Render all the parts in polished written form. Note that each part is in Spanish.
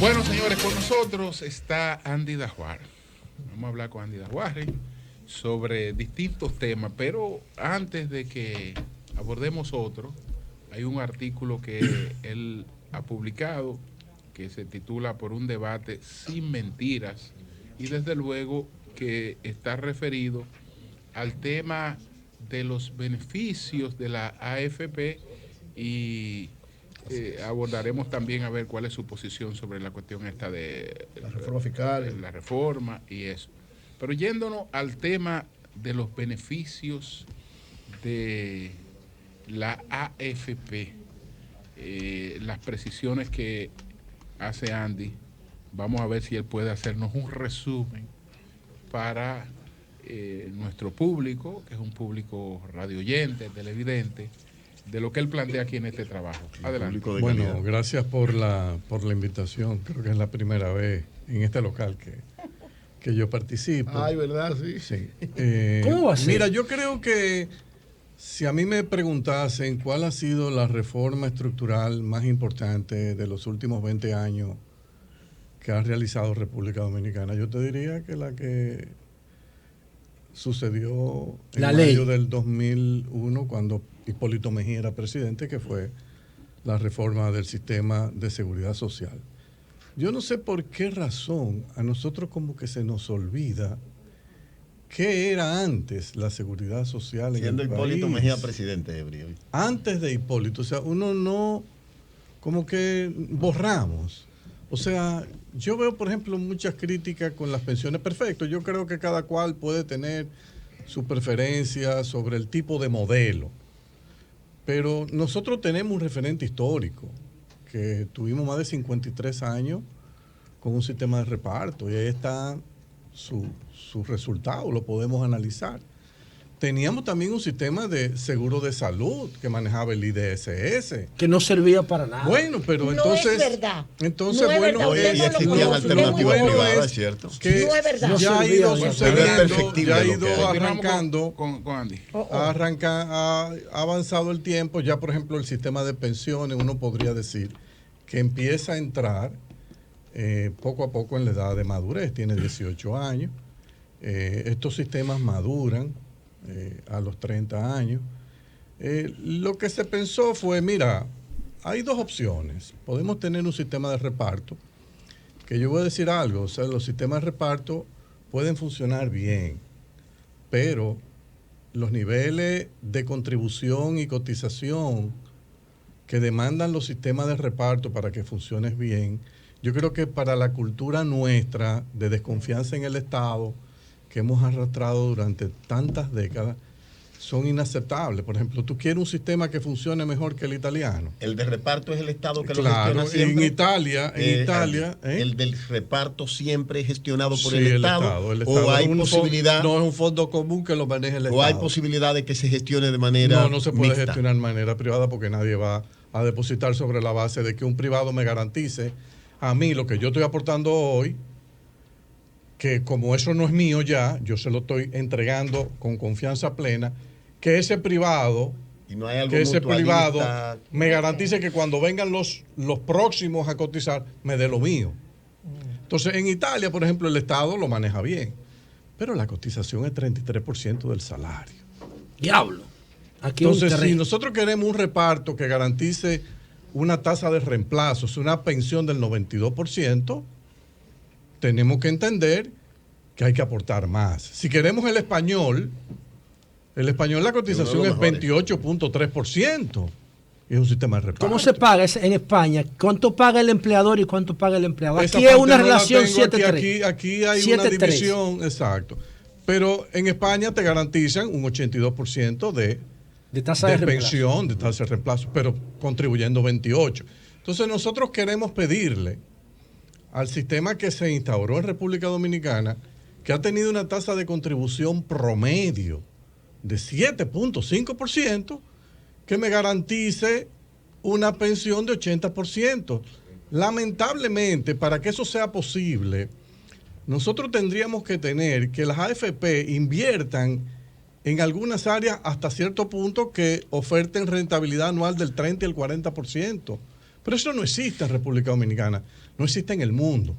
Bueno, señores, con nosotros está Andy Dajuar. Vamos a hablar con Andy Dajuar sobre distintos temas, pero antes de que abordemos otro, hay un artículo que él ha publicado que se titula Por un debate sin mentiras y desde luego que está referido al tema de los beneficios de la AFP y abordaremos también a ver cuál es su posición sobre la cuestión esta de la reforma fiscal, la reforma y eso. Pero yéndonos al tema de los beneficios de la AFP, las precisiones que hace Andy, vamos a ver si él puede hacernos un resumen para nuestro público, que es un público radioyente, televidente, de lo que él plantea aquí en este trabajo. Adelante. Bueno, gracias por la invitación. Creo que es la primera vez en este local que yo participo. Ay, ¿verdad? Sí. Sí. ¿Cómo va a ser? Mira, yo creo que si a mí me preguntasen cuál ha sido la reforma estructural más importante de los últimos 20 años que ha realizado República Dominicana, yo te diría que la que sucedió en mayo del 2001, cuando Hipólito Mejía era presidente, que fue la reforma del sistema de seguridad social. Yo no sé por qué razón a nosotros como que se nos olvida qué era antes la seguridad social en el país. Siendo Hipólito Mejía presidente, Ebrio. Antes de Hipólito, o sea, uno no, como que borramos. O sea, yo veo, por ejemplo, muchas críticas con las pensiones. Perfecto, yo creo que cada cual puede tener su preferencia sobre el tipo de modelo. Pero nosotros tenemos un referente histórico, que tuvimos más de 53 años con un sistema de reparto, y ahí está su resultado, lo podemos analizar. Teníamos también un sistema de seguro de salud que manejaba el IDSS. Que no servía para nada. Bueno, pero No entonces... es verdad. Entonces, no es bueno, verdad. y existían alternativas privadas, ¿cierto? Que no es verdad. ya ha ido sucediendo, ya ha ido arrancando con Andy. Ha avanzado el tiempo, ya por ejemplo el sistema de pensiones, uno podría decir que empieza a entrar poco a poco en la edad de madurez, tiene 18 años, estos sistemas maduran a los 30 años. Lo que se pensó fue, mira, hay dos opciones. Podemos tener un sistema de reparto, que yo voy a decir algo, o sea, los sistemas de reparto pueden funcionar bien, pero los niveles de contribución y cotización que demandan los sistemas de reparto para que funcionen bien, yo creo que para la cultura nuestra de desconfianza en el Estado, que hemos arrastrado durante tantas décadas, son inaceptables. Por ejemplo, tú quieres un sistema que funcione mejor que el italiano. El de reparto es el Estado que lo Claro, gestiona siempre. En Italia, el del reparto siempre es gestionado por sí, el Estado. El Estado. O hay posibilidad. No es un fondo común que lo maneje el Estado. O hay posibilidad de que se gestione de manera no se puede mixta. gestionar de manera privada, porque nadie va a depositar sobre la base de que un privado me garantice a mí lo que yo estoy aportando hoy, que como eso no es mío ya, yo se lo estoy entregando con confianza plena, que ese privado, y no hay algo me garantice que cuando vengan los próximos a cotizar, me dé lo mío. Entonces, en Italia, por ejemplo, el Estado lo maneja bien, pero la cotización es 33% del salario. Diablo. Aquí entonces, si nosotros queremos un reparto que garantice una tasa de reemplazo, una pensión del 92%, tenemos que entender que hay que aportar más. Si queremos el español la cotización es 28.3%. Es un sistema de reparto. ¿Cómo se paga en España? ¿Cuánto paga el empleador y cuánto paga el empleado? Esa Aquí es una no relación 7-3. Aquí hay 7-3. una división, exacto. Pero en España te garantizan un 82% de tasa de pensión, de tasa de reemplazo, pero contribuyendo 28%. Entonces nosotros queremos pedirle al sistema que se instauró en República Dominicana, que ha tenido una tasa de contribución promedio de 7.5%, que me garantice una pensión de 80%. Lamentablemente, para que eso sea posible, nosotros tendríamos que tener que las AFP inviertan en algunas áreas hasta cierto punto que oferten rentabilidad anual del 30 y el 40%. Pero eso no existe en República Dominicana, no existe en el mundo.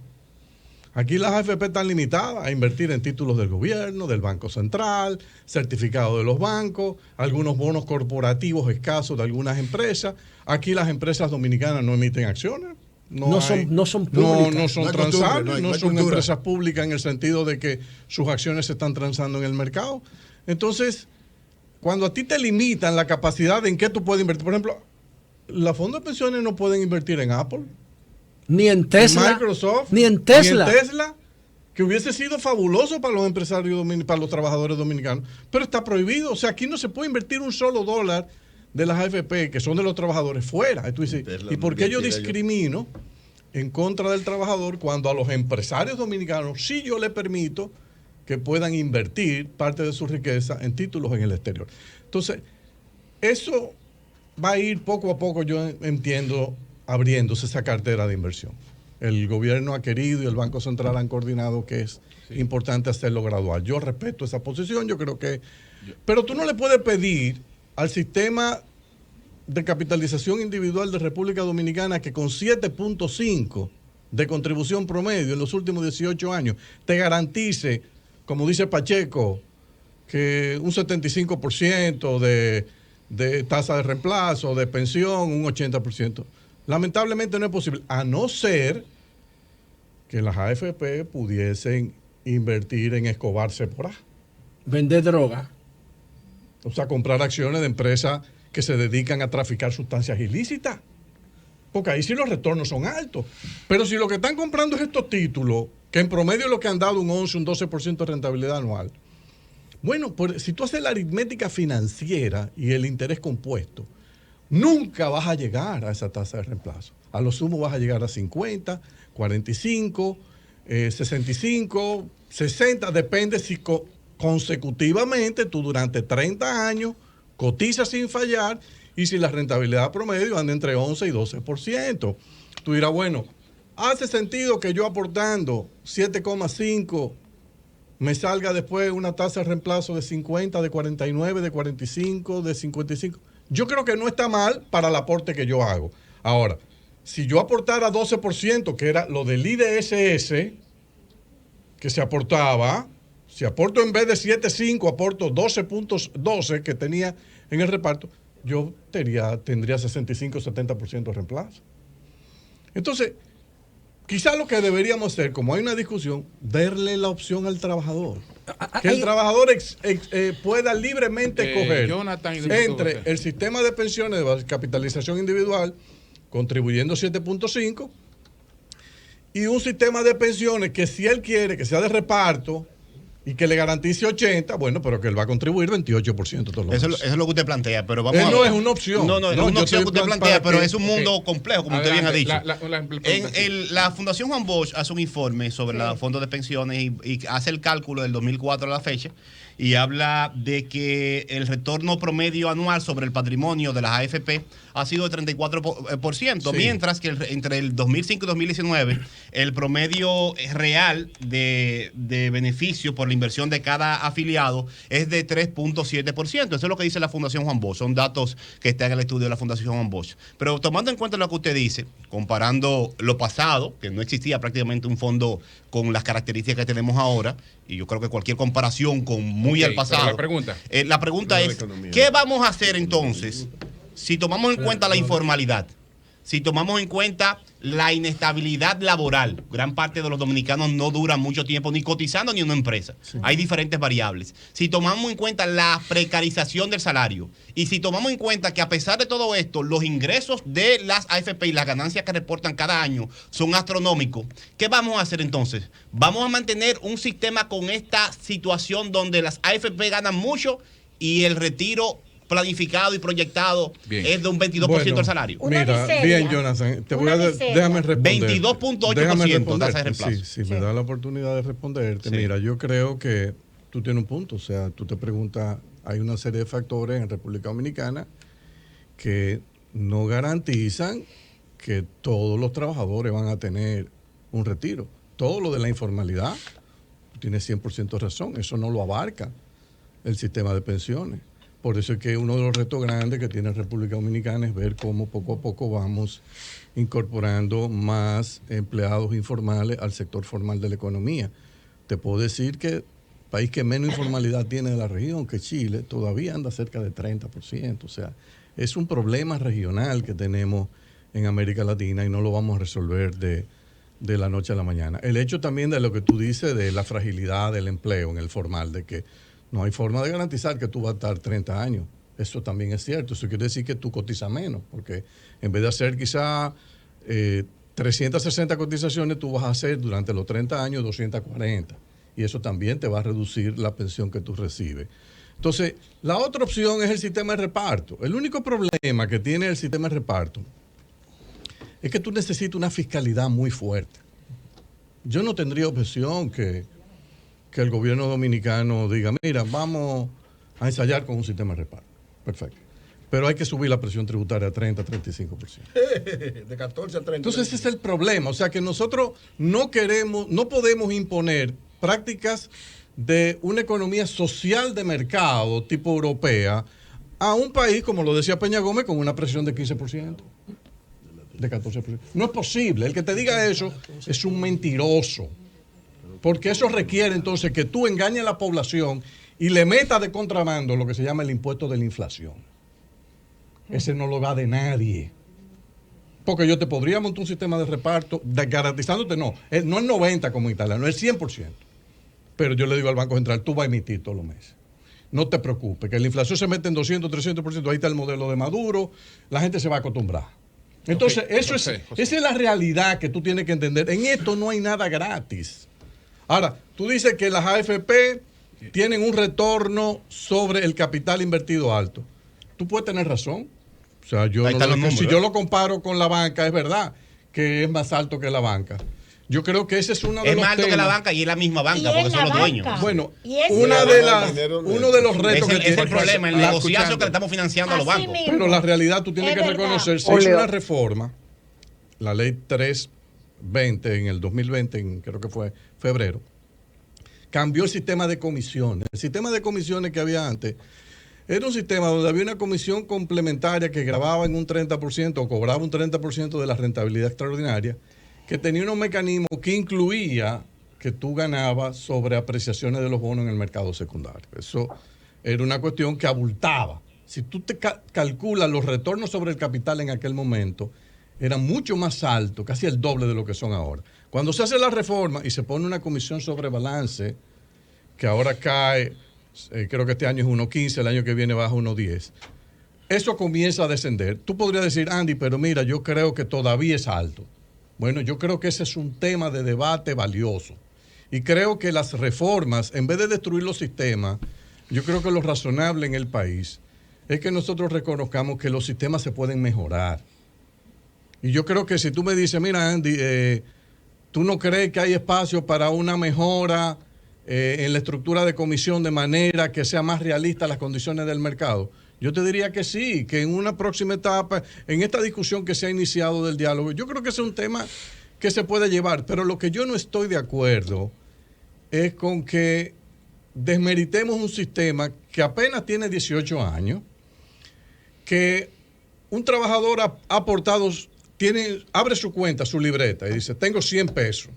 Aquí las AFP están limitadas a invertir en títulos del gobierno, del Banco Central, certificados de los bancos, algunos bonos corporativos escasos de algunas empresas. Aquí las empresas dominicanas no emiten acciones. No son públicas. No son transables, no son empresas públicas en el sentido de que sus acciones se están transando en el mercado. Entonces, cuando a ti te limitan la capacidad de en qué tú puedes invertir, por ejemplo, los fondos de pensiones no pueden invertir en Apple, ni en Tesla, Microsoft, ni en Tesla, que hubiese sido fabuloso para los empresarios, para los trabajadores dominicanos, pero está prohibido. O sea, aquí no se puede invertir un solo dólar de las AFP, que son de los trabajadores, fuera. Tú dices, ¿y por qué yo discrimino en contra del trabajador cuando a los empresarios dominicanos sí yo le permito que puedan invertir parte de su riqueza en títulos en el exterior? Entonces, eso va a ir poco a poco, yo entiendo, abriéndose esa cartera de inversión. El gobierno ha querido y el Banco Central han coordinado que es importante hacerlo gradual. Yo respeto esa posición, yo creo que... Pero tú no le puedes pedir al sistema de capitalización individual de República Dominicana que con 7.5 de contribución promedio en los últimos 18 años te garantice, como dice Pacheco, que un 75% de tasa de reemplazo, de pensión, un 80%. Lamentablemente no es posible, a no ser que las AFP pudiesen invertir en Escobar Sephora. Vender droga. O sea, comprar acciones de empresas que se dedican a traficar sustancias ilícitas. Porque ahí sí los retornos son altos. Pero si lo que están comprando es estos títulos, que en promedio es lo que han dado un 11, un 12% de rentabilidad anual. Bueno, pues si tú haces la aritmética financiera y el interés compuesto, nunca vas a llegar a esa tasa de reemplazo. A lo sumo vas a llegar a 50, 45, 65, 60, depende si consecutivamente tú durante 30 años cotizas sin fallar y si la rentabilidad promedio anda entre 11 y 12%. Tú dirás, bueno, ¿hace sentido que yo aportando 7,5 me salga después una tasa de reemplazo de 50, de 49, de 45, de 55? Yo creo que no está mal para el aporte que yo hago. Ahora, si yo aportara 12%, que era lo del IDSS, que se aportaba, si aporto en vez de 7.5, aporto 12.12 que tenía en el reparto, yo tendría 65, 70% de reemplazo. Entonces, quizás lo que deberíamos hacer, como hay una discusión, darle la opción al trabajador. Que el trabajador pueda libremente escoger entre el sistema de pensiones de capitalización individual, contribuyendo 7.5, y un sistema de pensiones que si él quiere que sea de reparto y que le garantice 80, bueno, pero que él va a contribuir 28% todos los meses. Eso es lo que usted plantea, pero vamos no es una opción. No, es una opción que usted plantea, pero es un mundo complejo, como usted bien ha dicho. La Fundación Juan Bosch hace un informe sobre los fondos de pensiones y hace el cálculo del 2004 a la fecha y habla de que el retorno promedio anual sobre el patrimonio de las AFP ha sido de 34%, mientras que entre el 2005 y 2019 el promedio real de beneficio por la inversión de cada afiliado es de 3.7%. Eso es lo que dice la Fundación Juan Bosch. Son datos que están en el estudio de la Fundación Juan Bosch. Pero tomando en cuenta lo que usted dice, comparando lo pasado, que no existía prácticamente un fondo con las características que tenemos ahora, y yo creo que cualquier comparación con muy al pasado. La pregunta es, ¿qué vamos a hacer entonces si tomamos en cuenta la informalidad? Si tomamos en cuenta la inestabilidad laboral, gran parte de los dominicanos no duran mucho tiempo ni cotizando ni en una empresa. Sí. Hay diferentes variables. Si tomamos en cuenta la precarización del salario y si tomamos en cuenta que a pesar de todo esto, los ingresos de las AFP y las ganancias que reportan cada año son astronómicos, ¿qué vamos a hacer entonces? ¿Vamos a mantener un sistema con esta situación donde las AFP ganan mucho y el retiro planificado y proyectado es de un 22% del salario? Mira, bien, Jonathan, déjame responder. 22.8% tasa de reemplazo. Sí, me da la oportunidad de responderte. Sí. Mira, yo creo que tú tienes un punto. O sea, tú te preguntas, hay una serie de factores en República Dominicana que no garantizan que todos los trabajadores van a tener un retiro. Todo lo de la informalidad, tú tienes 100% razón, eso no lo abarca el sistema de pensiones. Por eso es que uno de los retos grandes que tiene República Dominicana es ver cómo poco a poco vamos incorporando más empleados informales al sector formal de la economía. Te puedo decir que el país que menos informalidad tiene de la región, que Chile, todavía anda cerca de 30%. O sea, es un problema regional que tenemos en América Latina y no lo vamos a resolver de la noche a la mañana. El hecho también de lo que tú dices de la fragilidad del empleo en el formal, de que no hay forma de garantizar que tú vas a estar 30 años. Eso también es cierto. Eso quiere decir que tú cotizas menos, porque en vez de hacer quizá 360 cotizaciones, tú vas a hacer durante los 30 años 240. Y eso también te va a reducir la pensión que tú recibes. Entonces, la otra opción es el sistema de reparto. El único problema que tiene el sistema de reparto es que tú necesitas una fiscalidad muy fuerte. Yo no tendría objeción que el gobierno dominicano diga, mira, vamos a ensayar con un sistema de reparto. Perfecto. Pero hay que subir la presión tributaria a 30, 35%. De 14 a 30. Entonces ese es el problema. O sea que nosotros no podemos imponer prácticas de una economía social de mercado tipo europea a un país, como lo decía Peña Gómez, con una presión de 15%, de 14%. No es posible. El que te diga eso es un mentiroso. Porque eso requiere entonces que tú engañes a la población y le metas de contrabando lo que se llama el impuesto de la inflación. Ese no lo da de nadie. Porque yo te podría montar un sistema de reparto garantizándote, no es 90 como Italia, no es 100%. Pero yo le digo al Banco Central, tú vas a emitir todos los meses. No te preocupes, que la inflación se mete en 200, 300%, ahí está el modelo de Maduro, la gente se va a acostumbrar. Entonces, esa es la realidad que tú tienes que entender. En esto no hay nada gratis. Ahora, tú dices que las AFP tienen un retorno sobre el capital invertido alto. Tú puedes tener razón. O sea, si yo lo comparo con la banca, es verdad que es más alto que la banca. Yo creo que ese es uno de los temas. Es más alto que la banca y es la misma banca porque son los dueños. Bueno, uno de los retos que tiene. Es el problema, el negociazo que le estamos financiando a los bancos. Pero la realidad tú tienes que reconocer, se hizo una reforma, la ley 320 en el 2020, creo que fue febrero, cambió el sistema de comisiones. El sistema de comisiones que había antes era un sistema donde había una comisión complementaria que grababa en un 30% o cobraba un 30% de la rentabilidad extraordinaria, que tenía unos mecanismos que incluía que tú ganabas sobre apreciaciones de los bonos en el mercado secundario. Eso era una cuestión que abultaba. Si tú te calculas los retornos sobre el capital en aquel momento, eran mucho más altos, casi el doble de lo que son ahora. Cuando se hace la reforma y se pone una comisión sobre balance, que ahora cae, creo que este año es 1.15, el año que viene baja 1.10, eso comienza a descender. Tú podrías decir, Andy, pero mira, yo creo que todavía es alto. Bueno, yo creo que ese es un tema de debate valioso. Y creo que las reformas, en vez de destruir los sistemas, yo creo que lo razonable en el país es que nosotros reconozcamos que los sistemas se pueden mejorar. Y yo creo que si tú me dices, mira, Andy, ¿tú no crees que hay espacio para una mejora en la estructura de comisión de manera que sea más realista las condiciones del mercado? Yo te diría que sí, que en una próxima etapa, en esta discusión que se ha iniciado del diálogo, yo creo que ese es un tema que se puede llevar, pero lo que yo no estoy de acuerdo es con que desmeritemos un sistema que apenas tiene 18 años, que un trabajador ha aportado, abre su cuenta, su libreta y dice, tengo 100 pesos.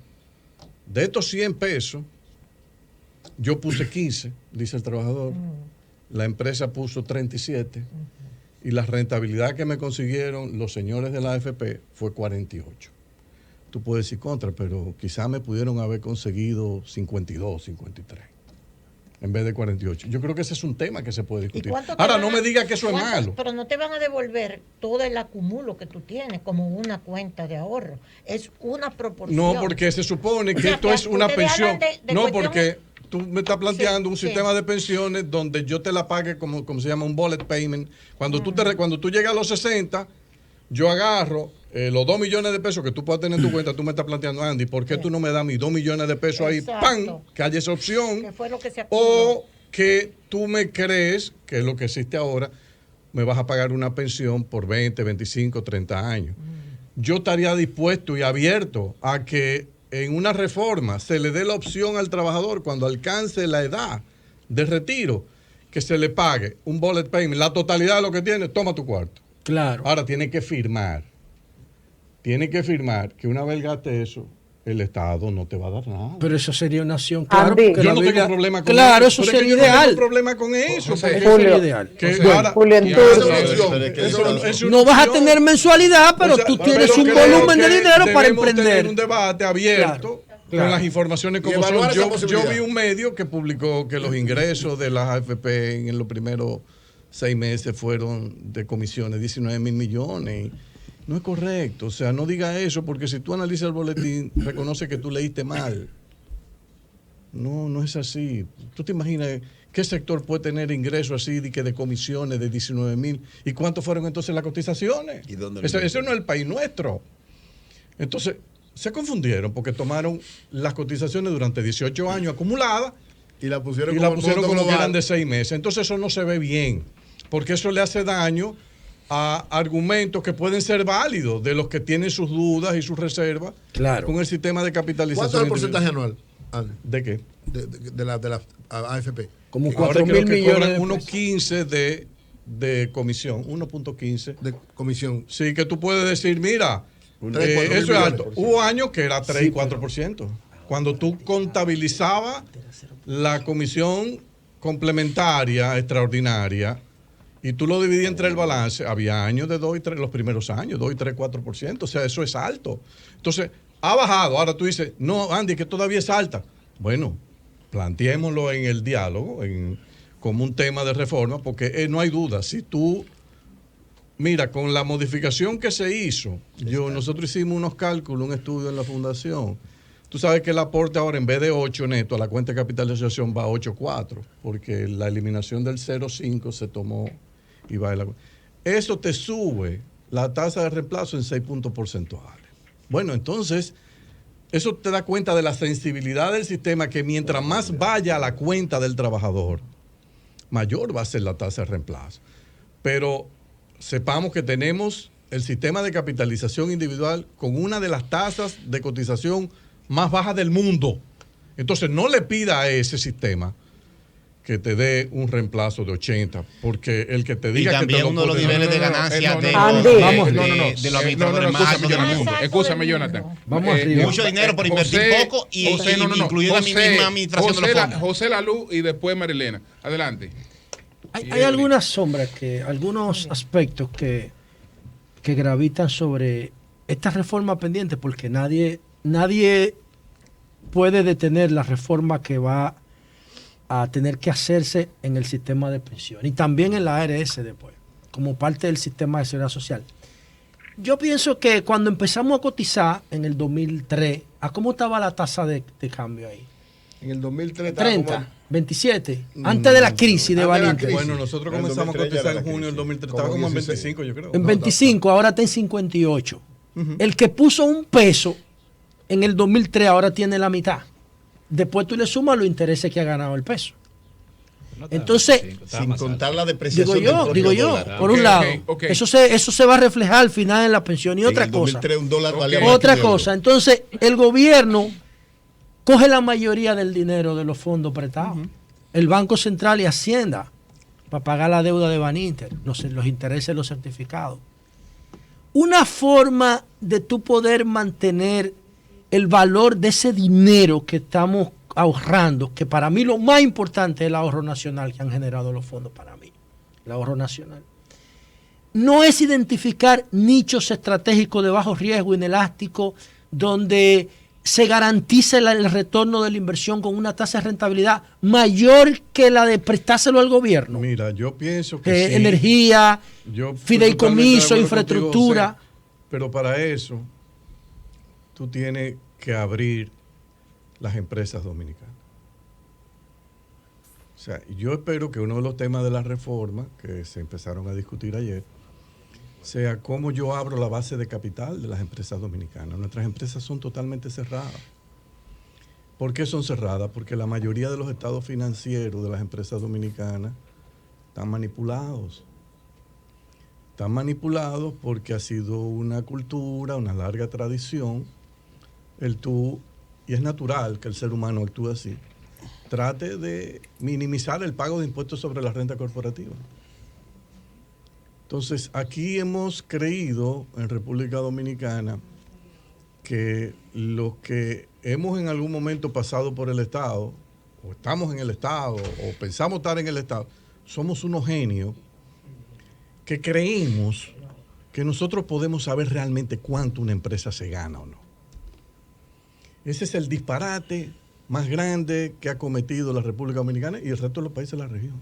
De estos 100 pesos, yo puse 15, dice el trabajador. La empresa puso 37 y la rentabilidad que me consiguieron los señores de la AFP fue 48. Tú puedes decir contra, pero quizás me pudieron haber conseguido 52, 53 en vez de 48. Yo creo que ese es un tema que se puede discutir. Ahora, no me digas que eso es malo. Pero no te van a devolver todo el acumulo que tú tienes como una cuenta de ahorro. Es una proporción. No, porque se supone que esto es una pensión. No, porque tú me estás planteando un sistema de pensiones donde yo te la pague como se llama un bullet payment. Cuando tú llegas a los 60, yo agarro los 2 millones de pesos que tú puedas tener en tu cuenta. Tú me estás planteando, Andy, ¿por qué tú no me das mis 2 millones de pesos ahí? ¡Pam! Que haya esa opción. Que fue lo que se o que tú me crees, que es lo que existe ahora, me vas a pagar una pensión por 20, 25, 30 años. Yo estaría dispuesto y abierto a que en una reforma se le dé la opción al trabajador cuando alcance la edad de retiro, que se le pague un bullet payment, la totalidad de lo que tiene, toma tu cuarto. Claro. Ahora tiene que firmar. Tiene que firmar que una vez gaste eso, el Estado no te va a dar nada. Pero eso sería una acción, claro. Andy, yo no tengo problema con claro, eso. Eso sería yo ideal. no tengo problema con eso. Eso sería ideal. Julio, No vas a tener mensualidad, pero tú tienes un volumen de dinero para emprender. Tener un debate abierto con las informaciones como son. Yo vi un medio que publicó que los ingresos de las AFP en los primeros 6 meses fueron de comisiones 19,000 millones. No es correcto, o sea, no diga eso, porque si tú analizas el boletín, reconoce que tú leíste mal. No es así. ¿Tú te imaginas qué sector puede tener ingresos así de comisiones de 19,000? ¿Y cuántos fueron entonces las cotizaciones? Eso no es el país nuestro. Entonces, se confundieron porque tomaron las cotizaciones durante 18 años acumuladas y la pusieron como que eran de 6 meses. Entonces, eso no se ve bien, porque eso le hace daño a argumentos que pueden ser válidos de los que tienen sus dudas y sus reservas con el sistema de capitalización. ¿Cuánto es el porcentaje anual, Andy? ¿De qué? De la AFP. Como 4,000 millones. 1.15 de comisión, 1.15 de comisión. Sí, que tú puedes decir, mira, eso es alto. Hubo años que era 3 y 4%. Cuando tú contabilizabas la comisión complementaria extraordinaria y tú lo dividías entre el balance, había años de 2 y 3, los primeros años, 2 y 3, 4%. O sea, eso es alto. Entonces, ha bajado. Ahora tú dices, no, Andy, que todavía es alta. Bueno, planteémoslo en el diálogo, como un tema de reforma, porque no hay duda. Si tú, mira, con la modificación que se hizo, nosotros hicimos unos cálculos, un estudio en la fundación. Tú sabes que el aporte ahora, en vez de 8 neto, a la cuenta de capitalización va a 8.4, porque la eliminación del 0.5 se tomó y va a la... Eso te sube la tasa de reemplazo en 6 puntos porcentuales. Bueno, entonces, eso te da cuenta de la sensibilidad del sistema, que mientras más vaya a la cuenta del trabajador, mayor va a ser la tasa de reemplazo. Pero sepamos que tenemos el sistema de capitalización individual con una de las tasas de cotización más bajas del mundo. Entonces, no le pida a ese sistema que te dé un reemplazo de 80, porque el que te diga y también que te uno de los niveles de ganancia de los administradores más del mundo. Escúchame, Jonathan. Vamos arriba. Mucho dinero por invertir poco y incluir la misma administración de los fondos. José Lalú y después Marilena. Adelante. Hay algunas sombras, algunos aspectos que gravitan sobre esta reforma pendiente, porque nadie puede detener la reforma que va a tener que hacerse en el sistema de pensión y también en la ARS después, como parte del sistema de seguridad social. Yo pienso que cuando empezamos a cotizar en el 2003, ¿a cómo estaba la tasa de cambio ahí? En el 2003 30, 27, antes de la crisis de Valiente. Bueno, nosotros comenzamos a cotizar en junio del 2003, estaba como en 25, yo creo. En 25, ahora está en 58. El que puso un peso en el 2003 ahora tiene la mitad. Después tú le sumas los intereses que ha ganado el peso. Entonces, sin contar la depreciación digo yo, por un lado, eso se va a reflejar al final en la pensión. Y otra cosa, entonces el gobierno coge la mayoría del dinero de los fondos prestados, el Banco Central y Hacienda, para pagar la deuda de Baninter, los intereses de los certificados. Una forma de tú poder mantener el valor de ese dinero que estamos ahorrando, que para mí lo más importante es el ahorro nacional que han generado los fondos para mí, el ahorro nacional. No es identificar nichos estratégicos de bajo riesgo, inelástico, donde se garantice el retorno de la inversión con una tasa de rentabilidad mayor que la de prestárselo al gobierno. Mira, yo pienso que sí. Energía, fideicomiso, infraestructura. Contigo, pero para eso tú tienes que abrir las empresas dominicanas. O sea, yo espero que uno de los temas de la reforma que se empezaron a discutir ayer sea cómo yo abro la base de capital de las empresas dominicanas. Nuestras empresas son totalmente cerradas. ¿Por qué son cerradas? Porque la mayoría de los estados financieros de las empresas dominicanas están manipulados. Están manipulados porque ha sido una cultura, una larga tradición, y es natural que el ser humano actúe así, trate de minimizar el pago de impuestos sobre la renta corporativa. Entonces, aquí hemos creído en República Dominicana que los que hemos en algún momento pasado por el Estado, o estamos en el Estado, o pensamos estar en el Estado, somos unos genios que creemos que nosotros podemos saber realmente cuánto una empresa se gana o no. Ese es el disparate más grande que ha cometido la República Dominicana y el resto de los países de la región.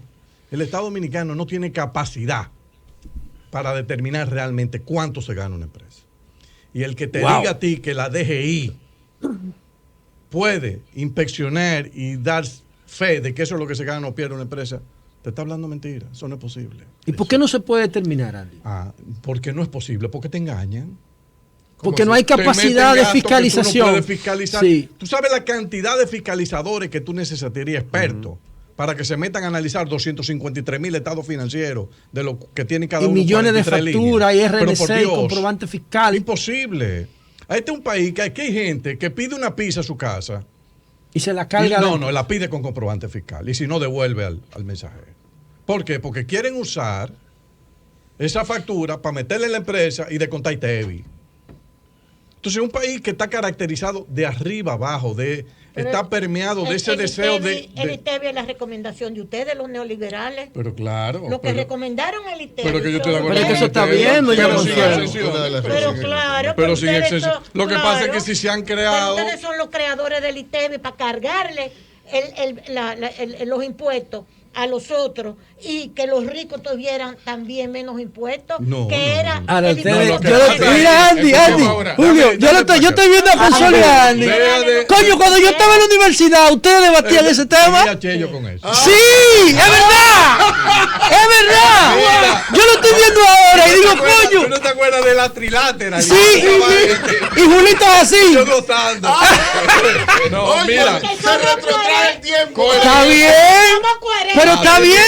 El Estado dominicano no tiene capacidad para determinar realmente cuánto se gana una empresa. Y el que te diga a ti que la DGI puede inspeccionar y dar fe de que eso es lo que se gana o pierde una empresa, te está hablando mentira. Eso no es posible. ¿Y por qué no se puede determinar, Andy? Porque no es posible, porque te engañan. Porque no hay capacidad de fiscalización. Tú no puedes fiscalizar. Sí. Tú sabes la cantidad de fiscalizadores que tú necesitarías, expertos, para que se metan a analizar 253,000 estados financieros de lo que tiene cada uno. Y millones de facturas y RNC y comprobante fiscal. Imposible. Este es un país que aquí hay gente que pide una pizza a su casa. Y se la carga. No, la pide con comprobante fiscal. Y si no, devuelve al mensajero. ¿Por qué? Porque quieren usar esa factura para meterle en la empresa y descontar ITEVI. Entonces, un país que está caracterizado de arriba abajo, está permeado de ese deseo de... El ITEVI es la recomendación de ustedes, los neoliberales. Pero claro. Lo que recomendaron el ITEVI. Pero que yo estoy de acuerdo. Pero que eso está bien, Pero claro. Pero sin exceso. Lo que pasa es que si se han creado... Pero ustedes son los creadores del ITEVI para cargarle los impuestos a los otros y que los ricos tuvieran también menos impuestos. Mira, Andy, Julio, yo estoy viendo a Consuelo y a Andy. Coño, cuando yo estaba en la universidad, ¿ustedes debatían ese tema? Sí, es verdad. Es verdad. Yo lo estoy viendo ahora y digo, coño. ¿Tú no te acuerdas de la trilátera? Sí, y Julito es así. Yo gozando. No, mira. Se retrotrae el tiempo. Está bien. Pero está bien.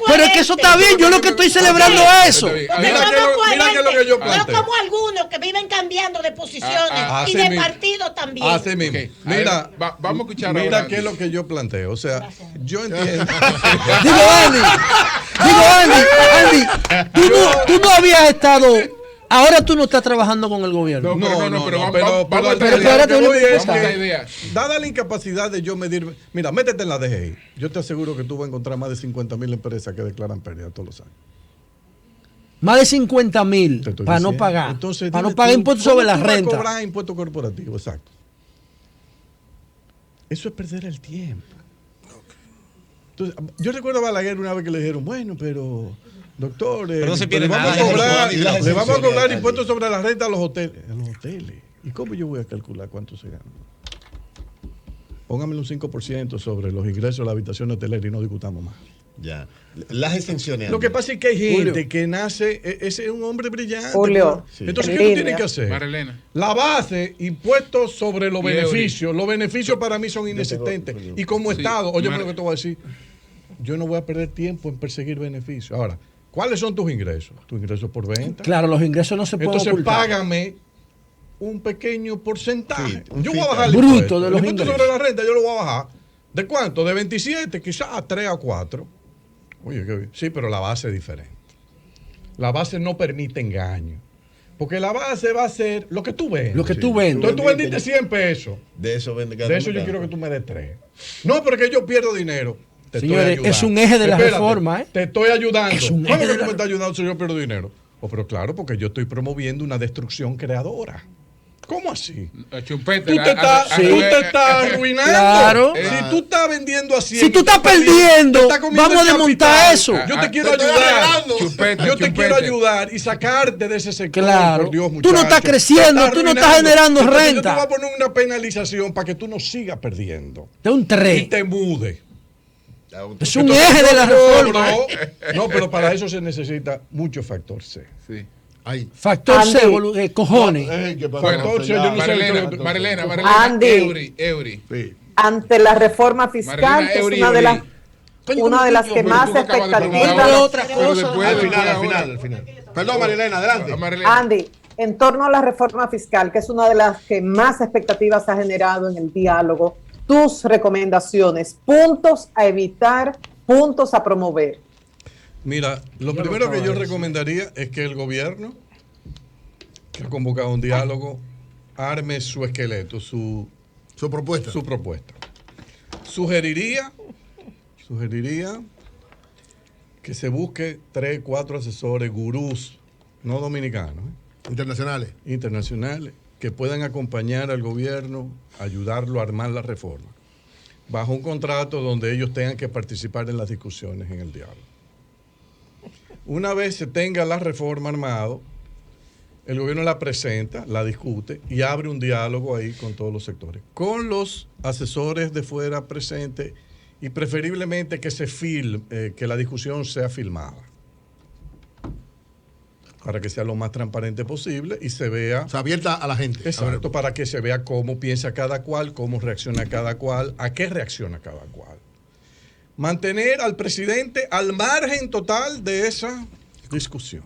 Pero es que eso está bien. Yo lo que estoy celebrando es eso. Mira que lo que yo planteo. No como algunos que viven cambiando de posiciones y de partido también. Así mismo. Mira, vamos a escuchar. Mira qué es lo que yo planteo. O sea, yo entiendo. Andy, tú no habías estado. Ahora tú no estás trabajando con el gobierno. Pero dada la incapacidad de yo medir, mira, métete en la DGI. Yo te aseguro que tú vas a encontrar más de 50,000 empresas que declaran pérdida todos los años. Más de 50,000 para no pagar. Entonces, para no pagar impuestos sobre la renta. Para cobrar impuestos corporativos, exacto. Eso es perder el tiempo. Entonces, yo recuerdo a Balaguer una vez que le dijeron, bueno, pero doctor, pero no se pierde le vamos a cobrar impuestos sobre la renta a los hoteles. ¿Y cómo yo voy a calcular cuánto se gana? Póngamelo un 5% sobre los ingresos de la habitación hotelera y no discutamos más. Ya. Las exenciones. Lo que pasa es que hay gente que nace, ese es un hombre brillante. Julio. Sí. Entonces, ¿qué tú tienes que hacer? Marilena. La base, impuestos sobre los beneficios. Los beneficios para mí son inexistentes. Y como Estado, oye, lo que te voy a decir, yo no voy a perder tiempo en perseguir beneficios. Ahora, ¿cuáles son tus ingresos? Tus ingresos por venta. Claro, los ingresos no se pueden ocultar. Entonces, págame un pequeño porcentaje. Yo voy a bajar el bruto de los ingresos. Sobre la renta yo lo voy a bajar. ¿De cuánto? De 27, quizás a 3 a 4. Oye, qué bien. Sí, pero la base es diferente. La base no permite engaño. Porque la base va a ser lo que tú vendes. Lo que tú vendes. Entonces tú vendiste 100 pesos. De eso vende cada De eso yo quiero que tú me des 3. No, porque yo pierdo dinero. Señores, es un eje de la reforma. Te estoy ayudando. ¿Cómo que tú me estás ayudando si yo pierdo dinero? Pero claro, porque yo estoy promoviendo una destrucción creadora. ¿Cómo así? Chupete, tú te estás arruinando. Claro. Si tú estás vendiendo así. Si tú estás perdiendo, vamos a desmontar eso. Yo te quiero ayudar. Yo te quiero ayudar y sacarte de ese sector. Claro. Por Dios, tú no estás creciendo, tú no estás generando renta. Yo te voy a poner una penalización para que tú no sigas perdiendo. De un 3. Y te mude. Es un eje de la reforma. No, pero para eso se necesita mucho factor C. Sí. Factor C, cojones. Factor C, yo no sé. Marilena, Andy, Eury. Sí. Ante la reforma fiscal, que es una de las que más expectativas. Al final. Perdón, Marilena, adelante. Andy, en torno a la reforma fiscal, que es una de las que más expectativas ha generado en el diálogo tus recomendaciones, puntos a evitar, puntos a promover. Mira, lo primero que yo recomendaría es que el gobierno, que ha convocado un diálogo, arme su esqueleto, su propuesta. Sugeriría que se busque 3, 4 asesores, gurús, no dominicanos, internacionales, que puedan acompañar al gobierno, ayudarlo a armar la reforma, bajo un contrato donde ellos tengan que participar en las discusiones en el diálogo. Una vez se tenga la reforma armado, el gobierno la presenta, la discute y abre un diálogo ahí con todos los sectores, con los asesores de fuera presentes y preferiblemente que que la discusión sea filmada, para que sea lo más transparente posible y se vea... O sea, abierta a la gente. Exacto, para que se vea cómo piensa cada cual, cómo reacciona cada cual, a qué reacciona cada cual. Mantener al presidente al margen total de esa discusión.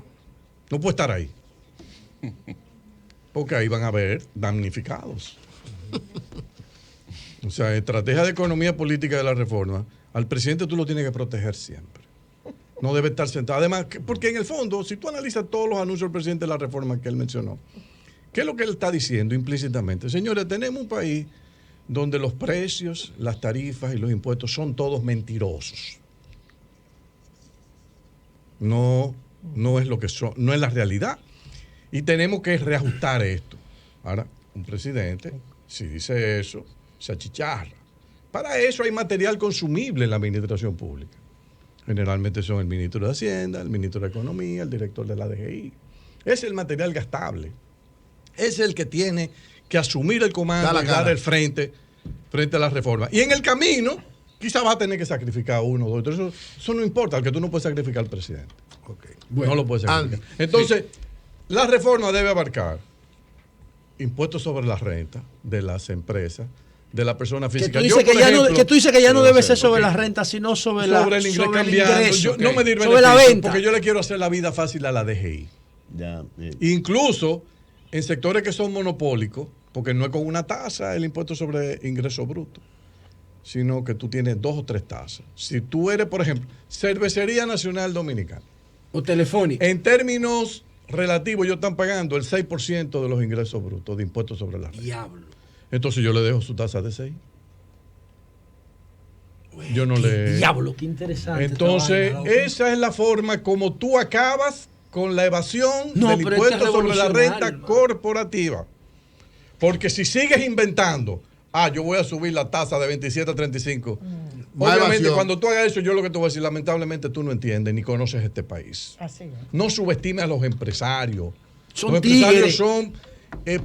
No puede estar ahí. Porque ahí van a haber damnificados. O sea, estrategia de economía política de la reforma, al presidente tú lo tienes que proteger siempre. No debe estar sentado. Además, porque en el fondo, si tú analizas todos los anuncios del presidente de la reforma que él mencionó, ¿qué es lo que él está diciendo implícitamente? Señores, tenemos un país donde los precios, las tarifas y los impuestos son todos mentirosos. No es lo que son, no es la realidad. Y tenemos que reajustar esto. Ahora, un presidente, si dice eso, se achicharra. Para eso hay material consumible en la administración pública. Generalmente son el ministro de Hacienda, el ministro de Economía, el director de la DGI. Es el material gastable. Es el que tiene que asumir el comando y dar el frente a la reforma. Y en el camino, quizás va a tener que sacrificar uno o dos. Eso no importa, porque tú no puedes sacrificar al presidente. Okay. Bueno, no lo puedes sacrificar. Entonces, la reforma debe abarcar impuestos sobre la renta de las empresas, de la persona física. Que tú dices que ya no debe ser sobre la renta, sino sobre el ingreso. No me diré sobre la venta. Porque yo le quiero hacer la vida fácil a la DGI. Incluso en sectores que son monopólicos, porque no es con una tasa el impuesto sobre ingreso bruto, sino que tú tienes 2 o 3 tasas. Si tú eres, por ejemplo, Cervecería Nacional Dominicana o Telefónica, en términos relativos ellos están pagando el 6% de los ingresos brutos de impuestos sobre la renta. Diablo. Entonces yo le dejo su tasa de 6. Bueno, yo no diablo, qué interesante. Entonces, esa es la forma como tú acabas con la evasión del impuesto sobre la renta corporativa. Porque si sigues inventando, yo voy a subir la tasa de 27 a 35. Obviamente, cuando tú hagas eso, yo lo que te voy a decir, lamentablemente tú no entiendes ni conoces este país. Así es. No subestimes a los empresarios. Los empresarios son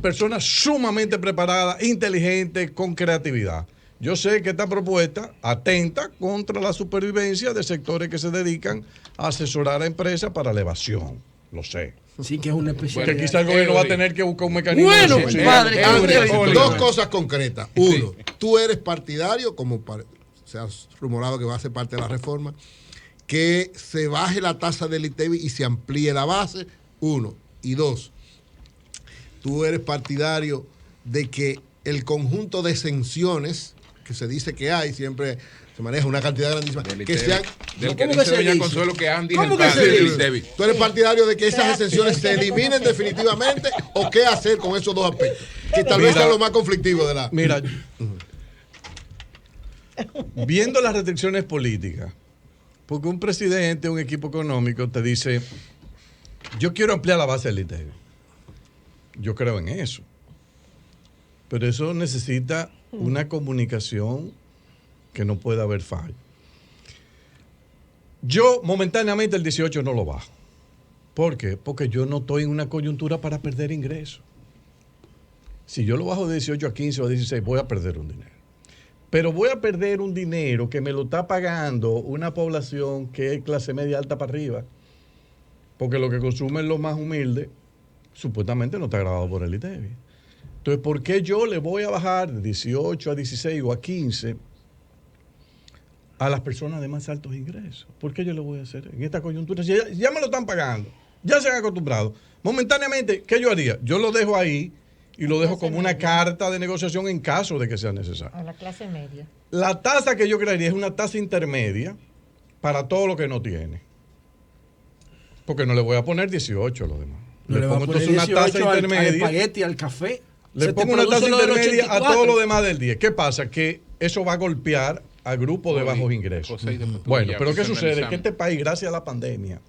personas sumamente preparadas, inteligentes, con creatividad. Yo sé que esta propuesta atenta contra la supervivencia de sectores que se dedican a asesorar a empresas para la evasión. Lo sé. Sí, que es una especialidad. Que quizá el gobierno va a tener que buscar un mecanismo. Bueno, padre. Dos cosas concretas. Uno, tú eres partidario, como se ha rumorado que va a ser parte de la reforma, que se baje la tasa del ITEVI y se amplíe la base. 1. Y 2, tú eres partidario de que el conjunto de exenciones que se dice que hay, siempre se maneja una cantidad grandísima, que sean... Del que dice doña Consuelo que Andy ¿Cómo que se dice? ¿Tú eres partidario de que esas exenciones se eliminen definitivamente o qué hacer con esos dos aspectos? Que tal vez sea lo más conflictivo de la... Mira, viendo las restricciones políticas, porque un presidente, un equipo económico te dice, yo quiero ampliar la base del ITEVI. Yo creo en eso. Pero eso necesita una comunicación que no puede haber fallo. Yo momentáneamente el 18 no lo bajo. ¿Por qué? Porque yo no estoy en una coyuntura para perder ingresos. Si yo lo bajo de 18 a 15 o a 16, voy a perder un dinero. Pero voy a perder un dinero que me lo está pagando una población que es clase media alta para arriba. Porque lo que consumen los más humildes, supuestamente no está grabado por el ITEVI. Entonces, ¿por qué yo le voy a bajar de 18 a 16 o a 15 a las personas de más altos ingresos? ¿Por qué yo le voy a hacer en esta coyuntura? Si ya me lo están pagando, ya se han acostumbrado. Momentáneamente, ¿qué yo haría? Yo lo dejo ahí y lo dejo como una carta de negociación en caso de que sea necesario. A la clase media. La tasa que yo crearía es una tasa intermedia para todo lo que no tiene. Porque no le voy a poner 18 a los demás. No le pongo entonces una tasa intermedia. Al espagueti, al café. Le pongo una tasa intermedia a todo lo demás del 10. ¿Qué pasa? Que eso va a golpear al grupo de bajos ingresos. Bueno, pero ¿qué sucede? Que este país, gracias a la pandemia,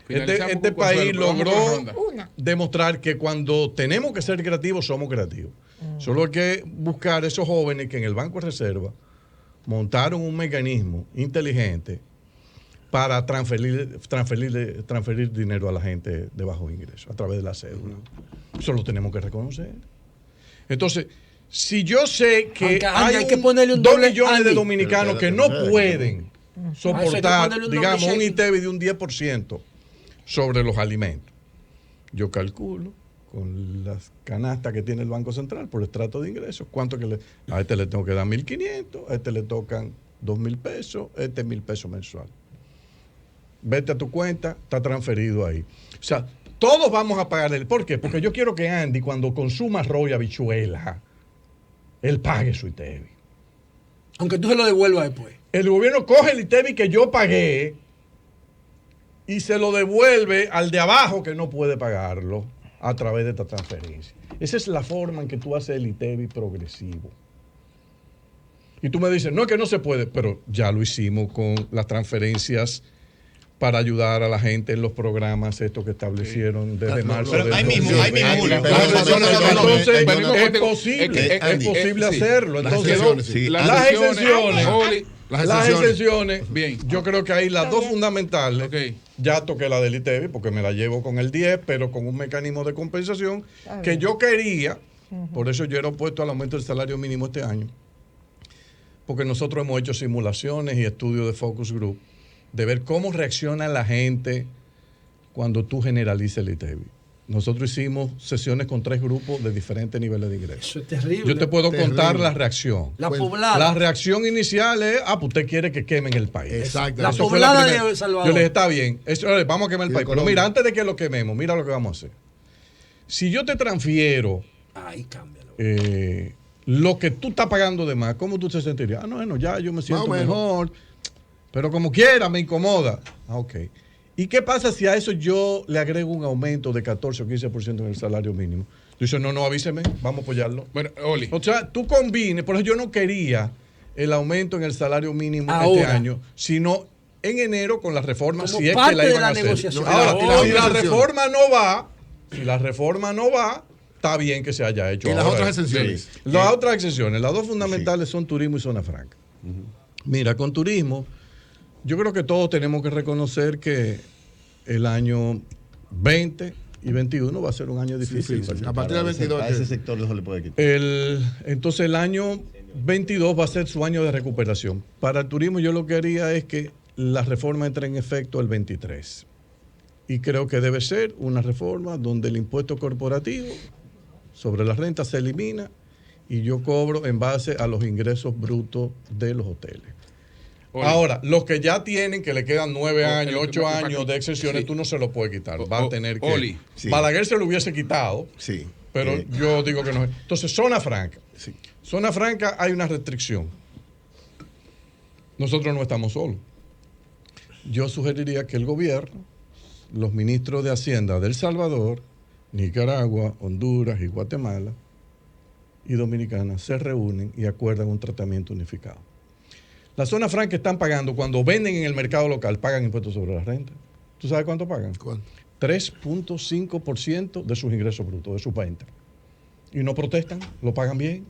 este país logró demostrar que cuando tenemos que ser creativos, somos creativos. Solo hay que buscar esos jóvenes que en el Banco de Reserva montaron un mecanismo inteligente para transferir dinero a la gente de bajos ingresos a través de la cédula. Eso lo tenemos que reconocer. Entonces, si yo sé que hay que ponerle 2 millones de dominicanos que no pueden soportar, digamos, un ITEVI de un 10% sobre los alimentos, yo calculo con las canastas que tiene el Banco Central por estrato de ingresos, cuánto que a este le tengo que dar 1.500, a este le tocan 2.000 pesos, este 1.000 pesos mensual. Vete a tu cuenta, está transferido ahí. O sea, todos vamos a pagar el... ¿Por qué? Porque yo quiero que Andy, cuando consuma arroz y habichuela, él pague su ITEVI. Aunque tú se lo devuelvas después. El gobierno coge el ITEVI que yo pagué y se lo devuelve al de abajo que no puede pagarlo a través de esta transferencia. Esa es la forma en que tú haces el ITEVI progresivo. Y tú me dices, no, es que no se puede, pero ya lo hicimos con las transferencias para ayudar a la gente en los programas estos que establecieron desde marzo. Pero ahí mismo. Entonces, es posible hacerlo. Entonces, las exenciones, bien. Yo creo que ahí las dos fundamentales, ya toqué la del ITEVI porque me la llevo con el 10, pero con un mecanismo de compensación que yo quería, por eso yo era opuesto al aumento del salario mínimo este año, porque nosotros hemos hecho simulaciones y estudios de focus group de ver cómo reacciona la gente cuando tú generalizas el ITEVI. Nosotros hicimos sesiones con 3 grupos de diferentes niveles de ingresos. Eso es terrible. Yo te puedo contar la reacción. La poblada. La reacción inicial es, pues usted quiere que quemen el país. Exacto. La poblada de El Salvador. Yo le dije, está bien, vamos a quemar el país. Pero mira, antes de que lo quememos, mira lo que vamos a hacer. Si yo te transfiero lo que tú estás pagando de más, ¿cómo tú te sentirías? Bueno, ya yo me siento mejor. Pero como quiera, me incomoda. Ok. ¿Y qué pasa si a eso yo le agrego un aumento de 14 o 15% en el salario mínimo? Tú dices, no, avíseme, vamos a apoyarlo. Bueno, Oli. O sea, tú combines, por eso yo no quería el aumento en el salario mínimo este año, sino en enero con la reforma, si es que la iban a hacer. Ahora, si la reforma no va, está bien que se haya hecho. ¿Y las otras exenciones? Las otras exenciones, las dos fundamentales son turismo y zona franca. Mira, con turismo, yo creo que todos tenemos que reconocer que el año 20 y 21 va a ser un año difícil. A partir del 22 a ese sector no se le puede quitar. Entonces el año 22 va a ser su año de recuperación. Para el turismo yo lo que haría es que la reforma entre en efecto el 23. Y creo que debe ser una reforma donde el impuesto corporativo sobre la renta se elimina y yo cobro en base a los ingresos brutos de los hoteles. Ahora, los que ya tienen, que le quedan 9 años, 8 años de exenciones, tú no se lo puedes quitar. Va a tener que... Balaguer se lo hubiese quitado, pero yo digo que no. Entonces, zona franca. Zona franca hay una restricción. Nosotros no estamos solos. Yo sugeriría que el gobierno, los ministros de Hacienda de El Salvador, Nicaragua, Honduras y Guatemala y Dominicana se reúnen y acuerdan un tratamiento unificado. Las zonas francas están pagando, cuando venden en el mercado local, pagan impuestos sobre la renta. ¿Tú sabes cuánto pagan? ¿Cuánto? 3.5% de sus ingresos brutos, de sus ventas. Y no protestan, lo pagan bien.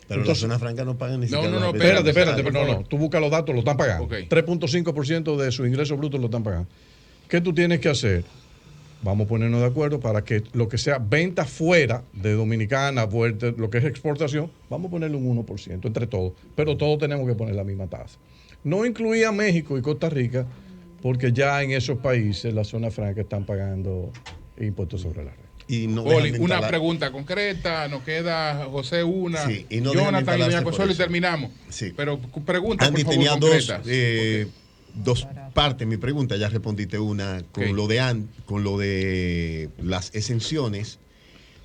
Pero entonces, las zonas francas no pagan ni siquiera. No, espérate, no. Tú buscas los datos, lo están pagando. 3.5% de sus ingresos brutos lo están pagando. ¿Qué tú tienes que hacer? Vamos a ponernos de acuerdo para que lo que sea venta fuera de Dominicana, lo que es exportación, vamos a ponerle un 1% entre todos. Pero todos tenemos que poner la misma tasa. No incluía México y Costa Rica, porque ya en esos países, las zonas francas están pagando impuestos sobre la renta. Y no una pregunta concreta, nos queda José una, Jonathan y doña Consuelo y terminamos. Pero pregunta, Andy, por favor, tenía concretas. dos partes. Mi pregunta, ya respondiste una con lo de las exenciones,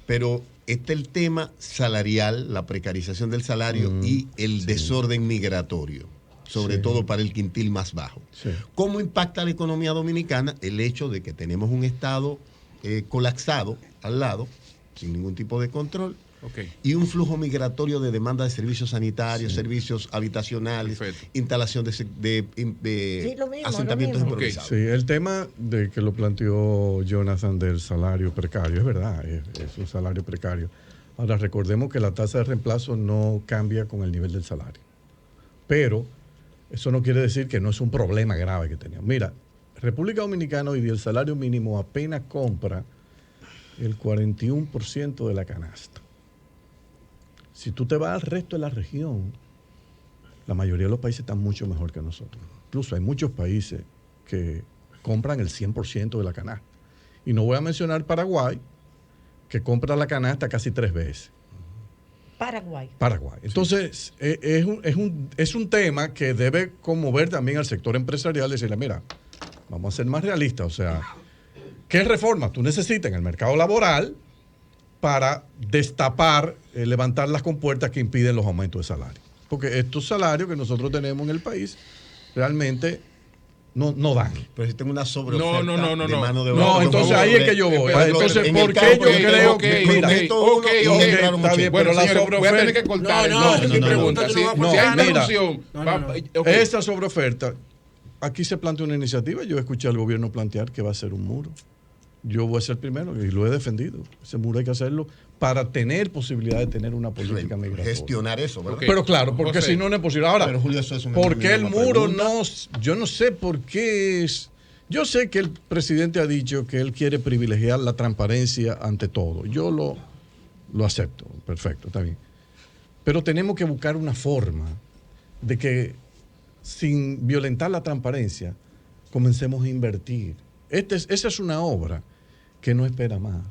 pero el tema salarial, la precarización del salario y el desorden migratorio, sobre todo para el quintil más bajo. Sí. ¿Cómo impacta la economía dominicana el hecho de que tenemos un Estado colapsado al lado, sin ningún tipo de control? Y un flujo migratorio de demanda de servicios sanitarios, servicios habitacionales, instalación de asentamientos improvisados. Sí, el tema de que lo planteó Jonathan del salario precario, es verdad, es un salario precario. Ahora, recordemos que la tasa de reemplazo no cambia con el nivel del salario. Pero eso no quiere decir que no es un problema grave que tenemos. Mira, República Dominicana hoy día el salario mínimo apenas compra el 41% de la canasta. Si tú te vas al resto de la región, la mayoría de los países están mucho mejor que nosotros. Incluso hay muchos países que compran el 100% de la canasta. Y no voy a mencionar Paraguay, que compra la canasta casi 3 veces. Paraguay. Entonces, es un tema que debe conmover también al sector empresarial, decirle, mira, vamos a ser más realistas. O sea, ¿qué reformas tú necesitas en el mercado laboral para destapar, levantar las compuertas que impiden los aumentos de salario? Porque estos salarios que nosotros tenemos en el país realmente no dan. Pero si tengo una sobreoferta de mano de obra. No, entonces ahí es que yo voy. Entonces, ¿por qué yo creo que... Mira, está bien, pero la sobreoferta... Voy a tener que cortar. Mi pregunta. Si hay interrupción... Esa sobreoferta, aquí se plantea una iniciativa. Yo escuché al gobierno plantear que va a ser un muro. Yo voy a ser el primero y lo he defendido. Ese muro hay que hacerlo para tener posibilidad de tener una política migratoria. Gestionar eso, ¿verdad? Pero claro, porque si no es posible. Ahora, pero Julio, eso es ¿por qué el muro no? Yo no sé por qué es. Yo sé que el presidente ha dicho que él quiere privilegiar la transparencia ante todo. Yo lo acepto. Perfecto, está bien. Pero tenemos que buscar una forma de que, sin violentar la transparencia, comencemos a invertir. Esa es una obra que no espera más.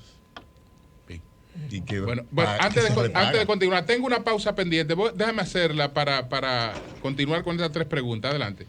Y que, bueno, antes de continuar, tengo una pausa pendiente. Déjame hacerla para continuar con esas 3 preguntas. Adelante.